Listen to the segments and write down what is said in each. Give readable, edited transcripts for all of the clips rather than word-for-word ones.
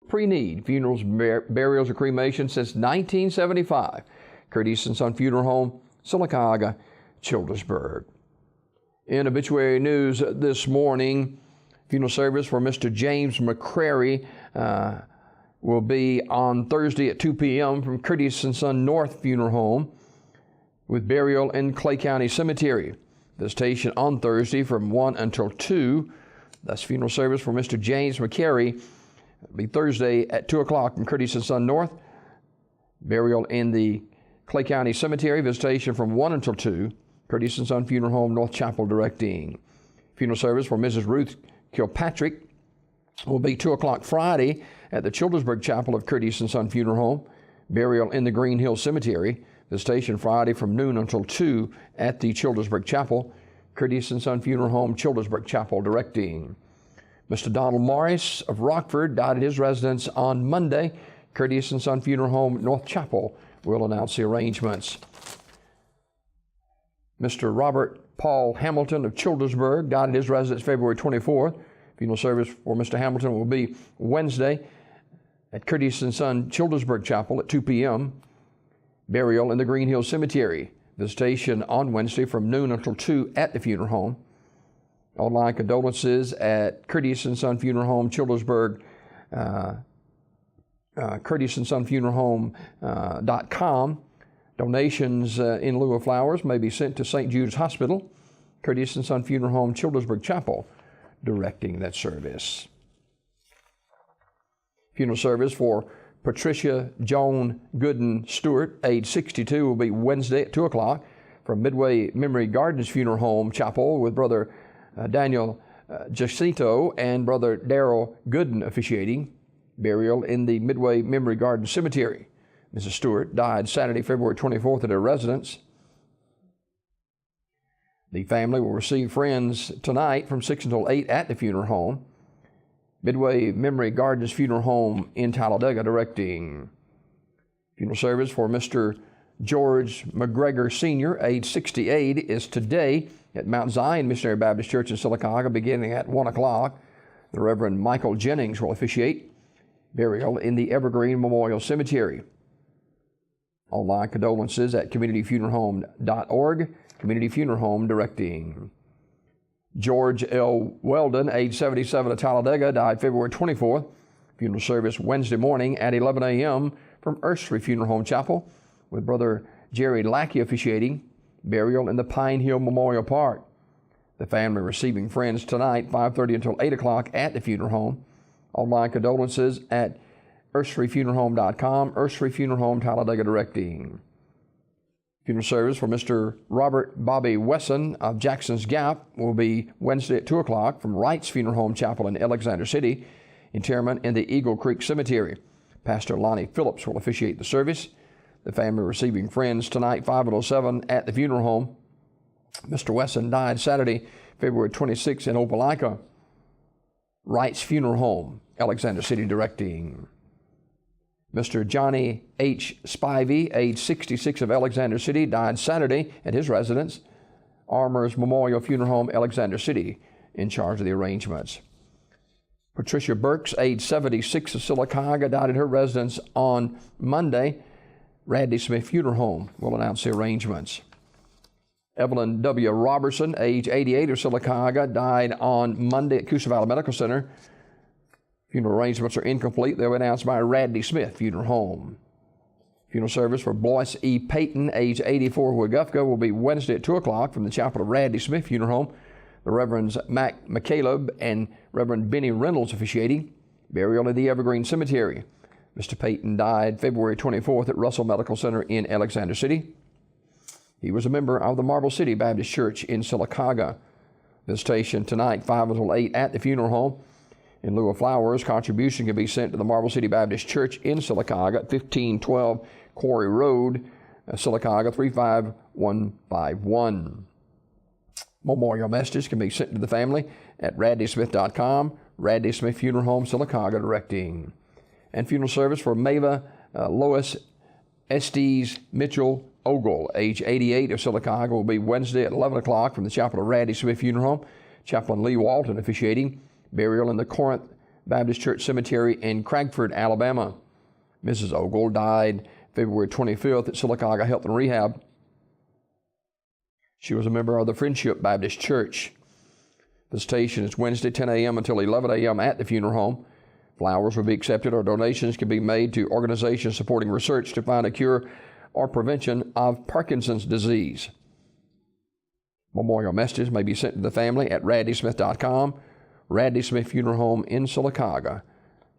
pre-need. Funerals, burials, or cremation since 1975. Curtis and Son Funeral Home, Sylacauga, Childersburg. In obituary news this morning, funeral service for Mr. James McCrary will be on Thursday at 2 p.m. from Curtis and Son North Funeral Home, with burial in Clay County Cemetery. Visitation on Thursday from 1 until 2. That's funeral service for Mr. James McCrary. It'll be Thursday at 2 o'clock from Curtis and Son North. Burial in the Clay County Cemetery. Visitation from 1 until 2. Curtis and Son Funeral Home, North Chapel, directing. Funeral service for Mrs. Ruth Kilpatrick will be 2 o'clock Friday at the Childersburg Chapel of Curtis and Son Funeral Home. Burial in the Green Hill Cemetery. Visitation Friday from noon until 2 at the Childersburg Chapel. Curtis and Son Funeral Home, Childersburg Chapel, directing. Mr. Donald Morris of Rockford died at his residence on Monday. Curtis and Son Funeral Home, North Chapel, will announce the arrangements. Mr. Robert Paul Hamilton of Childersburg died at his residence February 24th. Funeral service for Mr. Hamilton will be Wednesday at Curtis and Son Childersburg Chapel at 2 p.m. Burial in the Green Hill Cemetery. Visitation on Wednesday from noon until 2 at the funeral home. Online condolences at Curtis and Son Funeral Home, Childersburg, curtisandSonFuneralHome.com. Donations in lieu of flowers may be sent to St. Jude's Hospital, Curtis and Son Funeral Home, Childersburg Chapel, directing that service. Funeral service for Patricia Joan Gooden Stewart, age 62, will be Wednesday at 2 o'clock from Midway Memory Gardens Funeral Home Chapel, with Brother Daniel Jacinto and Brother Darrell Gooden officiating. Burial in the Midway Memory Gardens Cemetery. Mrs. Stewart died Saturday, February 24th at her residence. The family will receive friends tonight from 6 until 8 at the funeral home. Midway Memory Gardens Funeral Home in Talladega, directing. Funeral service for Mr. George McGregor Sr., age 68, is today at Mount Zion Missionary Baptist Church in Sylacauga, beginning at 1 o'clock. The Reverend Michael Jennings will officiate. Burial in the Evergreen Memorial Cemetery. Online condolences at communityfuneralhome.org. Community Funeral Home, directing. George L. Weldon, age 77, of Talladega, died February 24th. Funeral service Wednesday morning at 11 a.m. from Ursery Funeral Home Chapel, with Brother Jerry Lackey officiating. Burial in the Pine Hill Memorial Park. The family receiving friends tonight, 5:30 until 8 o'clock at the funeral home. Online condolences at urseryfuneralhome.com. Ursery Funeral Home, Talladega, directing. Funeral service for Mr. Robert Bobby Wesson of Jackson's Gap will be Wednesday at 2 o'clock from Wright's Funeral Home Chapel in Alexander City. Interment in the Eagle Creek Cemetery. Pastor Lonnie Phillips will officiate the service. The family receiving friends tonight, 5 until 7 at the funeral home. Mr. Wesson died Saturday, February 26th in Opelika. Wright's Funeral Home, Alexander City, directing. Mr. Johnny H. Spivey, age 66, of Alexander City, died Saturday at his residence, Armour's Memorial Funeral Home, Alexander City, in charge of the arrangements. Patricia Burks, age 76, of Sylacauga, died at her residence on Monday. Radley Smith Funeral Home will announce the arrangements. Evelyn W. Robertson, age 88, of Sylacauga, died on Monday at Coosa Valley Medical Center. Funeral arrangements are incomplete. They were announced by Radley Smith Funeral Home. Funeral service for Blois E. Payton, age 84, of Wagufka, will be Wednesday at 2 o'clock from the chapel of Radley Smith Funeral Home. The Reverends Mac McCaleb and Reverend Benny Reynolds officiating. Burial in the Evergreen Cemetery. Mr. Payton died February 24th at Russell Medical Center in Alexander City. He was a member of the Marble City Baptist Church in Sylacauga. Visitation tonight, 5 until 8 at the funeral home. In lieu of flowers, contribution can be sent to the Marble City Baptist Church in Sylacauga, 1512 Quarry Road, Sylacauga 35151. Memorial messages can be sent to the family at radleysmith.com. Radley Smith Funeral Home, Sylacauga, directing. And funeral service for Mava Lois Estes Mitchell Ogle, age 88, of Sylacauga, will be Wednesday at 11 o'clock from the chapel of Radley Smith Funeral Home. Chaplain Lee Walton officiating. Burial in the Corinth Baptist Church Cemetery in Cragford, Alabama. Mrs. Ogle died February 25th at Sylacauga Health and Rehab. She was a member of the Friendship Baptist Church. Visitation is Wednesday, 10 a.m. until 11 a.m. at the funeral home. Flowers will be accepted or donations can be made to organizations supporting research to find a cure or prevention of Parkinson's disease. Memorial messages may be sent to the family at radleysmith.com. Radley Smith Funeral Home in Sylacauga,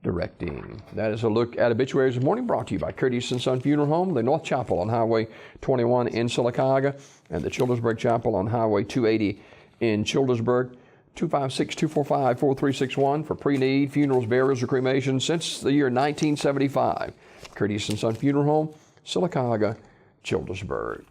directing. That is a look at obituaries this morning, brought to you by Curtis & Son Funeral Home, the North Chapel on Highway 21 in Sylacauga, and the Childersburg Chapel on Highway 280 in Childersburg. 256-245-4361 for pre-need funerals, burials, or cremations since the year 1975. Curtis & Son Funeral Home, Sylacauga, Childersburg.